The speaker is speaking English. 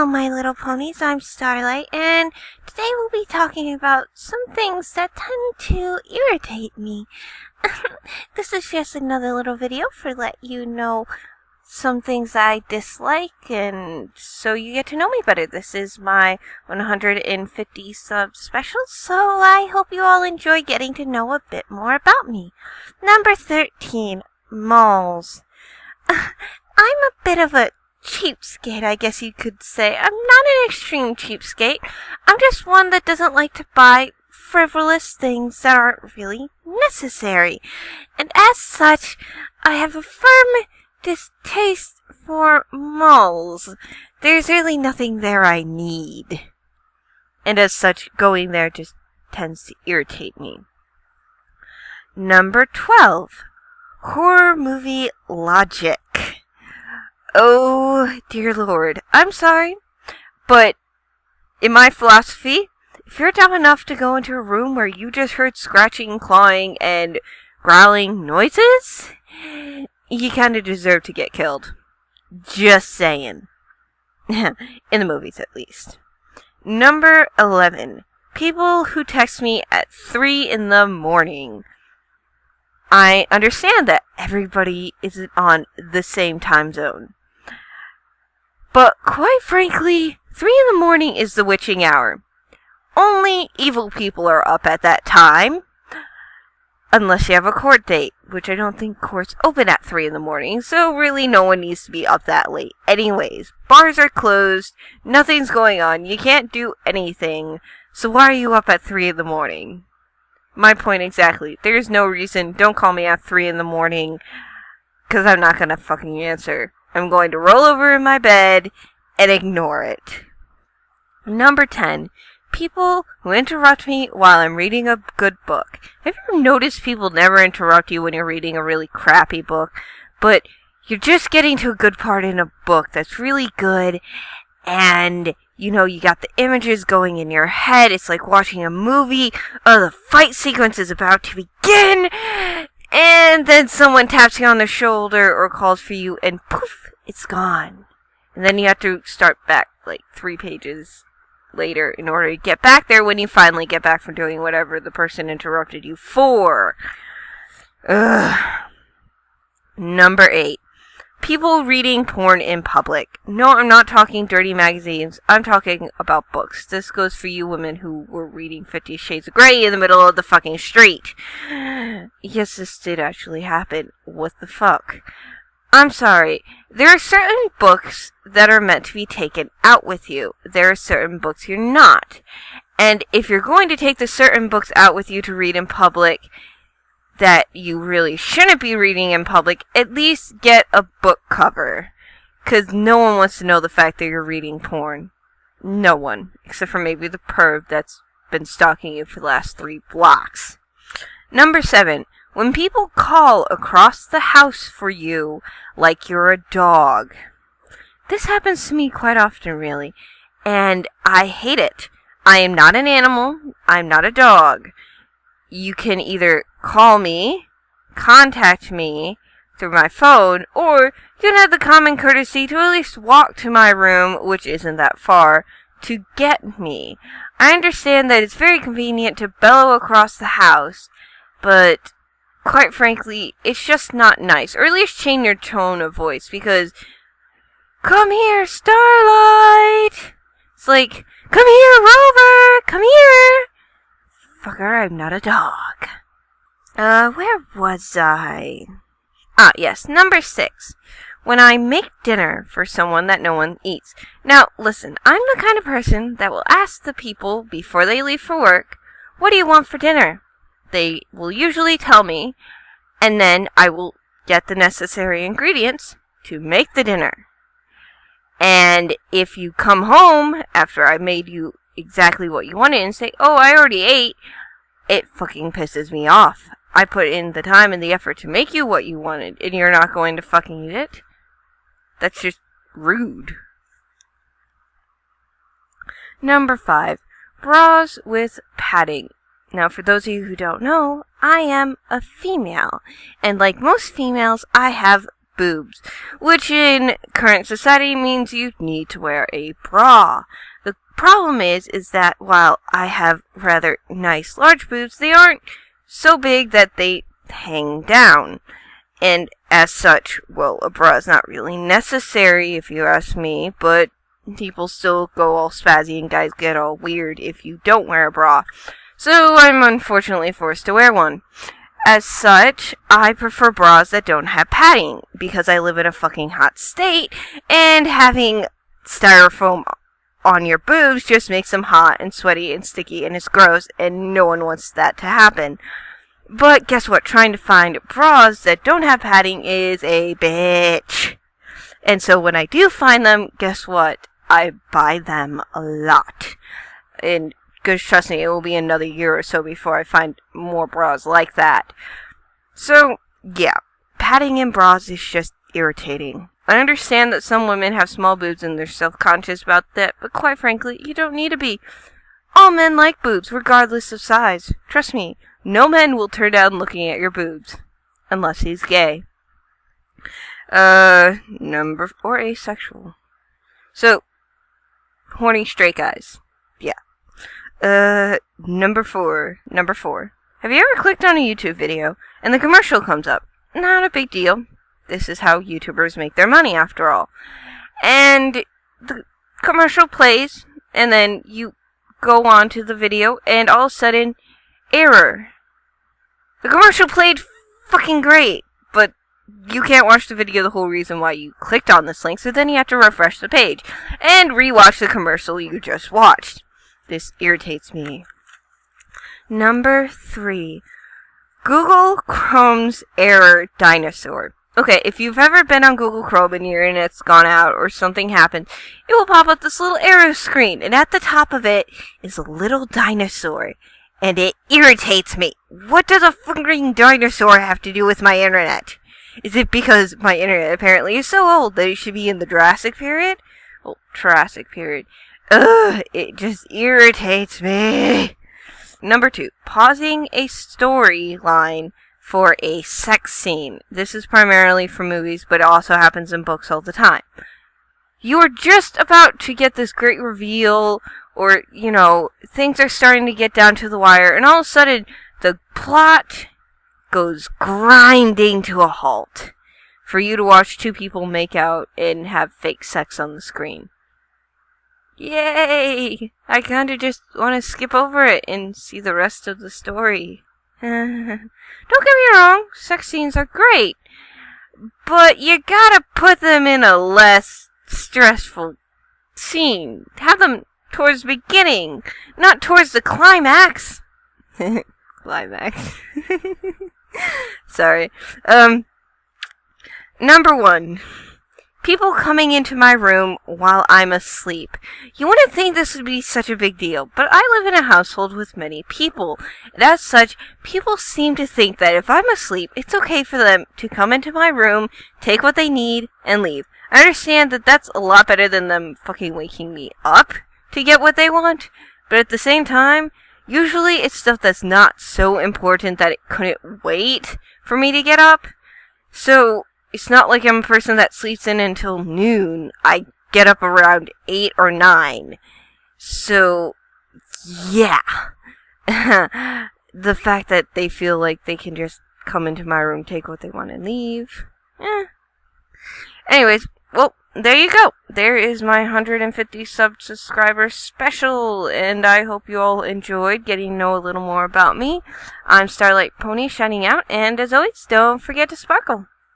Hello, my little ponies. I'm Starlight, and today we'll be talking about some things that tend to irritate me. This is just another little video for let you know some things I dislike, and so you get to know me better. This is my 150 sub special, so I hope you all enjoy getting to know a bit more about me. Number 13, malls. I'm a bit of a cheapskate, I guess you could say. I'm not an extreme cheapskate. I'm just one that doesn't like to buy frivolous things that aren't really necessary. And as such, I have a firm distaste for malls. There's really nothing there I need. And as such, going there just tends to irritate me. Number 12. Horror movie logic. Oh, dear Lord. I'm sorry, but in my philosophy, if you're dumb enough to go into a room where you just heard scratching, clawing, and growling noises, you kind of deserve to get killed. Just saying. In the movies, at least. Number 11. People who text me at 3 in the morning. I understand that everybody isn't on the same time zone. But quite frankly, 3 in the morning is the witching hour. Only evil people are up at that time. Unless you have a court date, which I don't think courts open at 3 in the morning, so really no one needs to be up that late. Anyways, bars are closed, nothing's going on, you can't do anything, so why are you up at 3 in the morning? My point exactly. There's no reason. Don't call me at 3 in the morning, because I'm not going to fucking answer. I'm going to roll over in my bed and ignore it. Number 10. People who interrupt me while I'm reading a good book. Have you ever noticed people never interrupt you when you're reading a really crappy book, but you're just getting to a good part in a book that's really good, and you know, you got the images going in your head. It's like watching a movie. Oh, the fight sequence is about to begin. And then someone taps you on the shoulder or calls for you, and poof, it's gone. And then you have to start back like 3 pages later in order to get back there when you finally get back from doing whatever the person interrupted you for. Ugh. Number 8. People reading porn in public. No, I'm not talking dirty magazines. I'm talking about books. This goes for you women who were reading 50 Shades of Grey in the middle of the fucking street. Yes, this did actually happen. What the fuck? I'm sorry. There are certain books that are meant to be taken out with you. There are certain books you're not. And if you're going to take the certain books out with you to read in public that you really shouldn't be reading in public, at least get a book cover. Because no one wants to know the fact that you're reading porn. No one. Except for maybe the perv that's been stalking you for the last 3 blocks. Number 7. When people call across the house for you like you're a dog. This happens to me quite often, really. And I hate it. I am not an animal. I'm not a dog. You can either call me, contact me through my phone, or you can have the common courtesy to at least walk to my room, which isn't that far, to get me. I understand that it's very convenient to bellow across the house, but quite frankly, it's just not nice. Or at least change your tone of voice, because, come here, Starlight! It's like, come here, Rover! Come here! Fucker, I'm not a dog. Where was I? Ah, yes, number 6. When I make dinner for someone that no one eats. Now, listen, I'm the kind of person that will ask the people before they leave for work, what do you want for dinner? They will usually tell me, and then I will get the necessary ingredients to make the dinner. And if you come home after I made you exactly what you wanted and say, oh, I already ate, it fucking pisses me off. I put in the time and the effort to make you what you wanted, and you're not going to fucking eat it? That's just rude. Number 5. Bras with padding. Now, for those of you who don't know, I am a female. And like most females, I have boobs, which in current society means you need to wear a bra. The problem is that while I have rather nice large boobs, they aren't so big that they hang down. And as such, well, a bra is not really necessary if you ask me, but people still go all spazzy and guys get all weird if you don't wear a bra. So I'm unfortunately forced to wear one. As such, I prefer bras that don't have padding, because I live in a fucking hot state, and having styrofoam on your boobs just makes them hot and sweaty and sticky, and it's gross, and no one wants that to happen. But guess what? Trying to find bras that don't have padding is a bitch. And so when I do find them, guess what? I buy them a lot. And because trust me, it will be another year or so before I find more bras like that. So, yeah, padding in bras is just irritating. I understand that some women have small boobs and they're self-conscious about that, but quite frankly, you don't need to be. All men like boobs, regardless of size. Trust me, no man will turn down looking at your boobs. Unless he's gay. Or asexual. So, horny straight guys. Yeah. Number four. Have you ever clicked on a YouTube video and the commercial comes up? Not a big deal. This is how YouTubers make their money, after all. And the commercial plays, and then you go on to the video, and all of a sudden, error. The commercial played fucking great, but you can't watch the video the whole reason why you clicked on this link, so then you have to refresh the page and rewatch the commercial you just watched. This irritates me. Number 3. Google Chrome's error dinosaur. Okay, if you've ever been on Google Chrome and your internet's gone out or something happened, it will pop up this little arrow screen, and at the top of it is a little dinosaur, and it irritates me. What does a fucking dinosaur have to do with my internet? Is it because my internet apparently is so old that it should be in the Jurassic period? Well, Triassic period. Ugh, it just irritates me. Number 2, pausing a storyline for a sex scene. This is primarily for movies, but it also happens in books all the time. You are just about to get this great reveal, or, things are starting to get down to the wire, and all of a sudden, the plot goes grinding to a halt for you to watch two people make out and have fake sex on the screen. Yay! I kinda just want to skip over it and see the rest of the story. Don't get me wrong, sex scenes are great, but you gotta put them in a less stressful scene. Have them towards the beginning, not towards the climax. Climax. Sorry. Number 1. People coming into my room while I'm asleep. You wouldn't think this would be such a big deal, but I live in a household with many people, and as such, people seem to think that if I'm asleep, it's okay for them to come into my room, take what they need, and leave. I understand that that's a lot better than them fucking waking me up to get what they want, but at the same time, usually it's stuff that's not so important that it couldn't wait for me to get up. So, it's not like I'm a person that sleeps in until noon. I get up around 8 or 9. So, yeah. The fact that they feel like they can just come into my room, take what they want, and leave. Anyways, well, there you go. There is my 150 subscriber special, and I hope you all enjoyed getting to know a little more about me. I'm Starlight Pony, shining out, and as always, don't forget to sparkle.